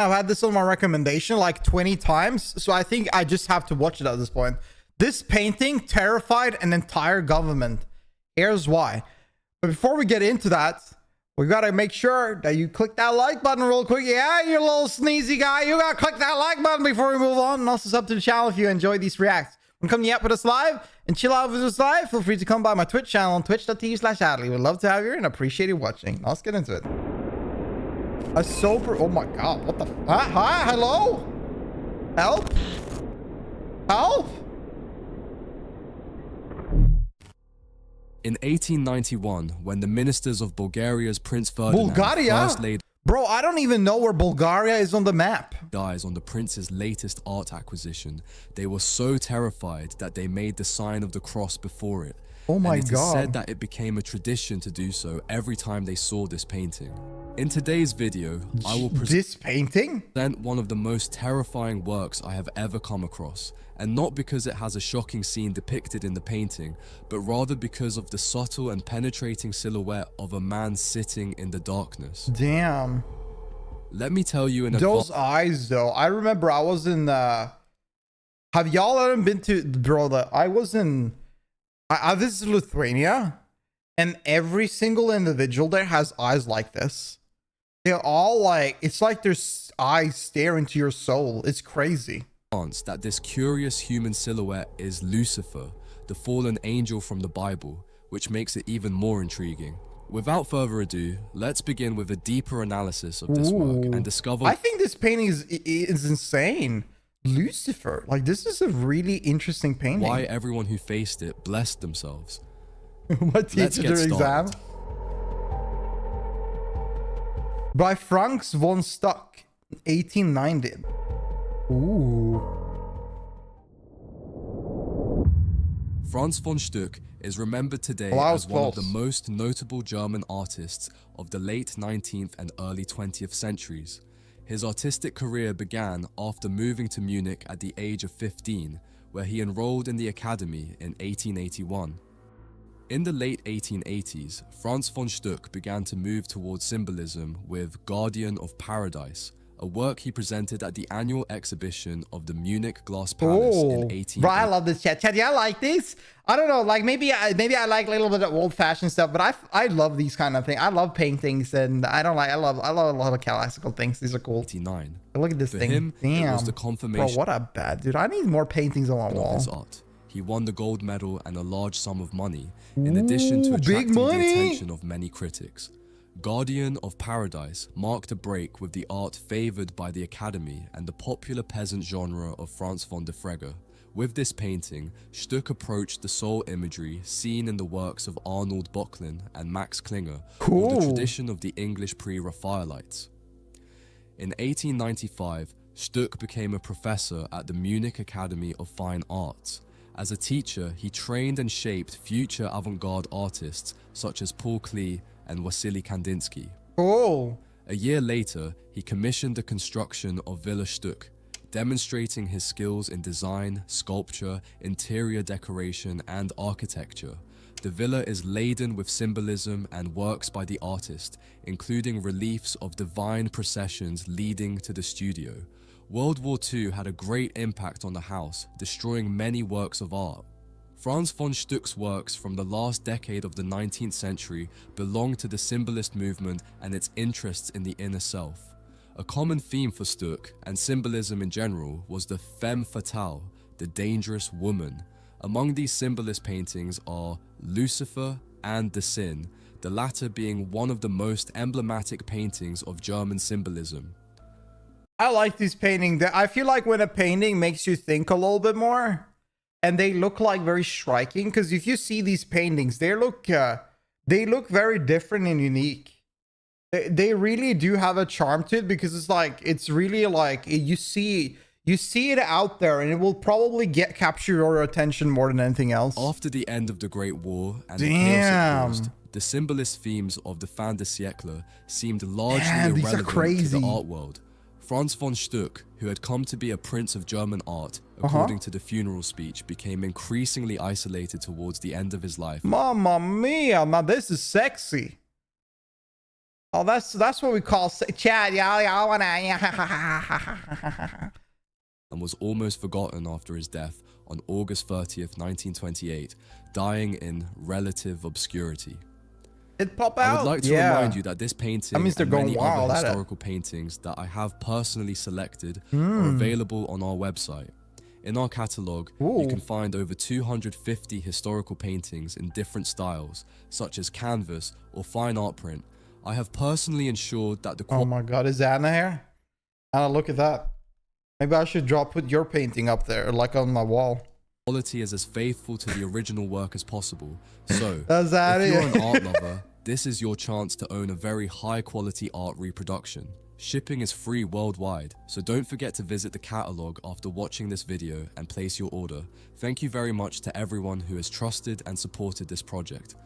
I've had this on my recommendation like 20 times, so I think I just have to watch it at this point. This painting terrified an entire government. Here's why. But before we get into that, we gotta make sure that you click that like button real quick. Yeah, you little sneezy guy. You gotta click that like button before we move on. And also sub to the channel if you enjoy these reacts. When coming up with us live and chill out with us live, feel free to come by my Twitch channel on twitch.tv/Adley. We'd love to have you and appreciate you watching. Let's get into it. A sober... Oh my god, what the... Hi, hello? Help? Help? In 1891, when the ministers of Bulgaria's Prince Ferdinand first laid Bro, I don't even know where Bulgaria is on the map. eyes on the prince's latest art acquisition, they were so terrified that they made the sign of the cross before it. Oh my and it god. is said that it became a tradition to do so every time they saw this painting. In today's video, I will This painting? present one of the most terrifying works I have ever come across, and not because it has a shocking scene depicted in the painting, but rather because of the subtle and penetrating silhouette of a man sitting in the darkness. Damn. Let me tell you in Those eyes though. I remember I was in have y'all ever been to, bro, I was in I visited Lithuania, and every single individual there has eyes like this. They're all like, it's like their eyes stare into your soul. It's crazy. That this curious human silhouette is Lucifer, the fallen angel from the Bible, which makes it even more intriguing. Without further ado, let's begin with a deeper analysis of this work and discover... I think this painting is insane. Lucifer, like, this is a really interesting painting. why everyone who faced it blessed themselves. What Let's teacher get their exam? started. By Franz von Stuck, 1890. Ooh. Franz von Stuck is remembered today as one of the most notable German artists of the late 19th and early 20th centuries. His artistic career began after moving to Munich at the age of 15, where he enrolled in the academy in 1881. In the late 1880s, Franz von Stuck began to move towards symbolism with Guardian of Paradise, a work he presented at the annual exhibition of the Munich Glass Palace in 1880. Bro, I love this chat. Chat, yeah, I like this. I don't know, like maybe I like a little bit of old-fashioned stuff, but I love these kind of things. I love paintings, and I love a lot of classical things. These are cool. 89. Look at this thing. Him, damn. it was the confirmation. Bro, what a bad dude. I need more paintings on my wall. His art. He won the gold medal and a large sum of money, in addition to big attracting the money. attention of many critics. Guardian of Paradise marked a break with the art favored by the Academy and the popular peasant genre of Franz von der Frege. With this painting, Stuck approached the soul imagery seen in the works of Arnold Böcklin and Max Klinger, or the tradition of the English pre-Raphaelites. In 1895, Stuck became a professor at the Munich Academy of Fine Arts. As a teacher, he trained and shaped future avant-garde artists such as Paul Klee and Wassily Kandinsky. A year later, he commissioned the construction of Villa Stuck, demonstrating his skills in design, sculpture, interior decoration, and architecture. The villa is laden with symbolism and works by the artist, including reliefs of divine processions leading to the studio. World War II had a great impact on the house, destroying many works of art. Franz von Stuck's works from the last decade of the 19th century belong to the symbolist movement and its interests in the inner self. A common theme for Stuck, and symbolism in general, was the femme fatale, the dangerous woman. Among these symbolist paintings are Lucifer and the Sin, the latter being one of the most emblematic paintings of German symbolism. I like this painting. I feel like when a painting makes you think a little bit more, and they look like very striking, because if you see these paintings, they look very different and unique. They really do have a charm to it, because it's like, it's really like you see it out there, and it will probably capture your attention more than anything else. After the end of the Great War and the chaos it caused, the symbolist themes of the fin de siècle seemed largely irrelevant to the art world. Franz von Stuck, who had come to be a prince of German art, according to the funeral speech, became increasingly isolated towards the end of his life. Mamma mia, now this is sexy. Oh, that's what we call chat. Y'all wanna. And was almost forgotten after his death on August 30th, 1928, dying in relative obscurity. It pop I out. would like to remind you that this painting means they're and going many wild other at it. historical paintings that I have personally selected are available on our website. In our catalogue, you can find over 250 historical paintings in different styles, such as canvas or fine art print. I have personally ensured that the Oh my god, is Anna here? Anna, look at that. Maybe I should put your painting up there, like on my wall. quality is as faithful to the original work as possible. So, That's if you're an art lover, this is your chance to own a very high quality art reproduction. Shipping is free worldwide, so don't forget to visit the catalog after watching this video and place your order. Thank you very much to everyone who has trusted and supported this project.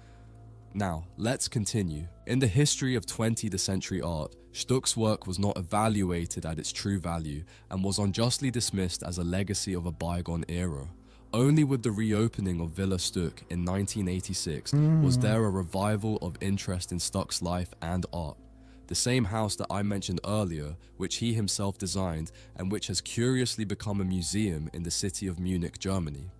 Now, let's continue. In the history of 20th century art, Stuck's work was not evaluated at its true value and was unjustly dismissed as a legacy of a bygone era. Only with the reopening of Villa Stuck in 1986 was there a revival of interest in Stuck's life and art. The same house that I mentioned earlier, which he himself designed and which has curiously become a museum in the city of Munich, Germany.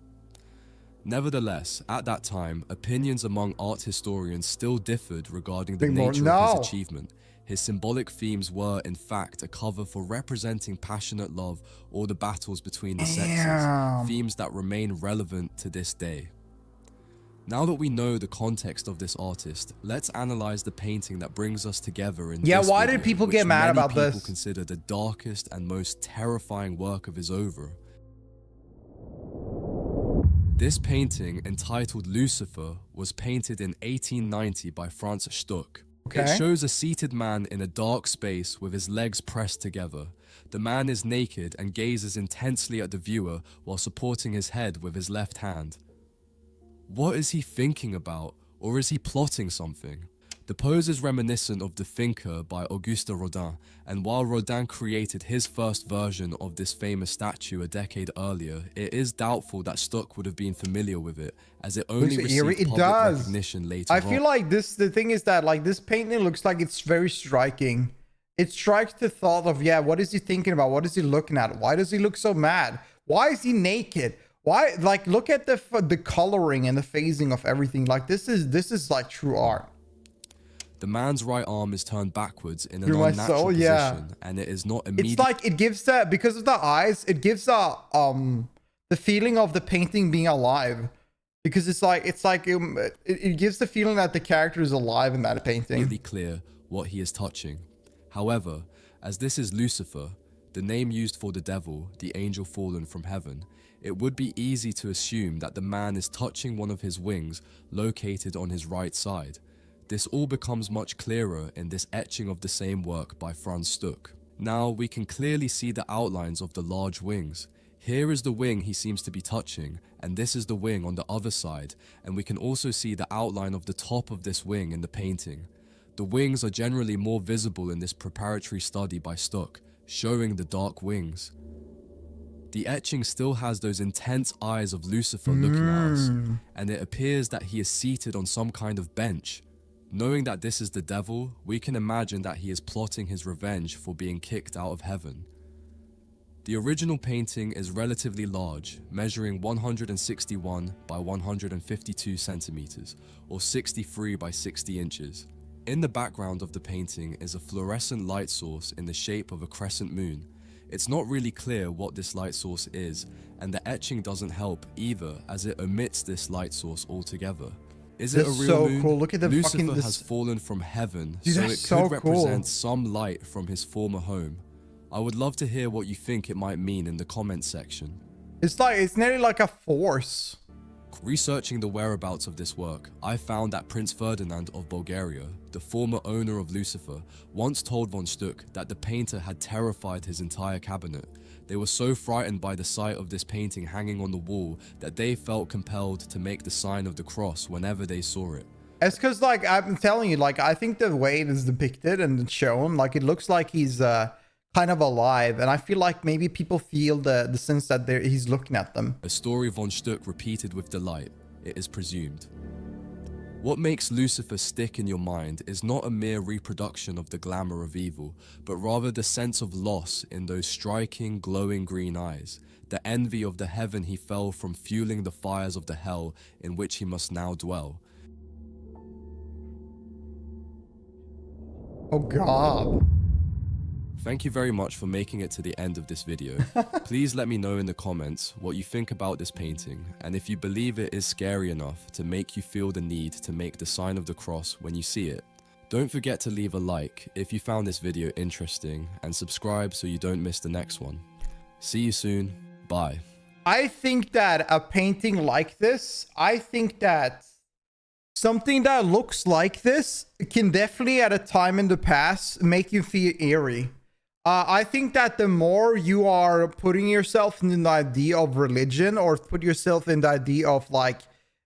Nevertheless, at that time, opinions among art historians still differed regarding the nature of his achievement. His symbolic themes were, in fact, a cover for representing passionate love or the battles between the sexes, themes that remain relevant to this day. Now that we know the context of this artist, let's analyze the painting that brings us together in this why video, did people which get mad about many people this? consider the darkest and most terrifying work of his oeuvre. This painting, entitled Lucifer, was painted in 1890 by Franz Stuck. It shows a seated man in a dark space with his legs pressed together. The man is naked and gazes intensely at the viewer while supporting his head with his left hand. What is he thinking about, or is he plotting something? The pose is reminiscent of The Thinker by Auguste Rodin, and while Rodin created his first version of this famous statue a decade earlier, it is doubtful that Stuck would have been familiar with it, as it only received public recognition later on. I feel like the thing is that like this painting looks like it's very striking. It strikes the thought of, yeah, what is he thinking about? What is he looking at? Why does he look so mad? Why is he naked? Why, like, look at the coloring and the phasing of everything. Like, this is like true art. The man's right arm is turned backwards in an unnatural position, and it is not immediate. It's like it gives that, because of the eyes, it gives the feeling of the painting being alive, because it gives the feeling that the character is alive in that painting. Really clear what he is touching. However, as this is Lucifer, the name used for the devil, the angel fallen from heaven, it would be easy to assume that the man is touching one of his wings located on his right side. This all becomes much clearer in this etching of the same work by Franz Stuck. Now we can clearly see the outlines of the large wings. Here is the wing he seems to be touching, and this is the wing on the other side, and we can also see the outline of the top of this wing in the painting. The wings are generally more visible in this preparatory study by Stuck, showing the dark wings. The etching still has those intense eyes of Lucifer looking at us, and it appears that he is seated on some kind of bench. Knowing that this is the devil, we can imagine that he is plotting his revenge for being kicked out of heaven. The original painting is relatively large, measuring 161 by 152 centimeters, or 63 by 60 inches. In the background of the painting is a fluorescent light source in the shape of a crescent moon. It's not really clear what this light source is, and the etching doesn't help either, as it omits this light source altogether. Is it a real moon? Cool. Look at the Lucifer has fallen from heaven, so it could represent some light from his former home. I would love to hear what you think it might mean in the comments section. It's nearly like a force. Researching the whereabouts of this work, I found that Prince Ferdinand of Bulgaria, the former owner of Lucifer, once told von Stuck that the painter had terrified his entire cabinet. They were so frightened by the sight of this painting hanging on the wall that they felt compelled to make the sign of the cross whenever they saw it. It's because, like, I'm telling you, like, I think the way it is depicted and shown, like, it looks like he's kind of alive, and I feel like maybe people feel the sense that he's looking at them. A story von Stuck repeated with delight, it is presumed. What makes Lucifer stick in your mind is not a mere reproduction of the glamour of evil, but rather the sense of loss in those striking, glowing green eyes, the envy of the heaven he fell from fueling the fires of the hell in which he must now dwell. Oh god. Thank you very much for making it to the end of this video. Please let me know in the comments what you think about this painting, and if you believe it is scary enough to make you feel the need to make the sign of the cross when you see it. Don't forget to leave a like if you found this video interesting, and subscribe so you don't miss the next one. See you soon. Bye. I think that a painting like this, I think that something that looks like this can definitely at a time in the past make you feel eerie. I think that the more you are putting yourself in the idea of religion, or put yourself in the idea of like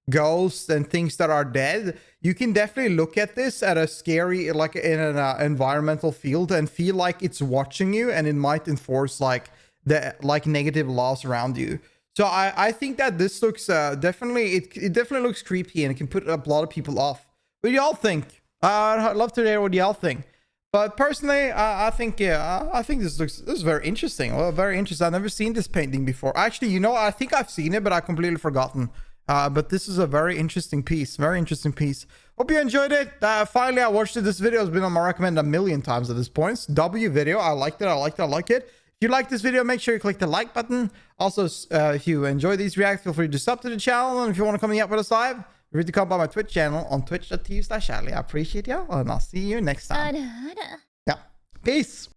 ghosts and things that are dead, you can definitely look at this at a scary, like in an environmental field, and feel like it's watching you, and it might enforce like the negative laws around you. So I think that this looks definitely, it definitely looks creepy, and it can put a lot of people off. What do y'all think? I'd love to hear what y'all think. But personally, I think, yeah, I think this is very interesting. Well, very interesting. I've never seen this painting before. Actually, you know, I think I've seen it, but I completely forgotten. But this is a very interesting piece. Very interesting piece. Hope you enjoyed it. Finally, I watched it. This video has been on my recommend a million times at this point. W video. I liked it. I liked it. I like it. If you like this video, make sure you click the like button. Also, if you enjoy these reacts, feel free to sub to the channel. And if you want to come up with us live, feel free to come by my Twitch channel on twitch.tv/Charlie. I appreciate y'all, and I'll see you next time. Yeah. Peace.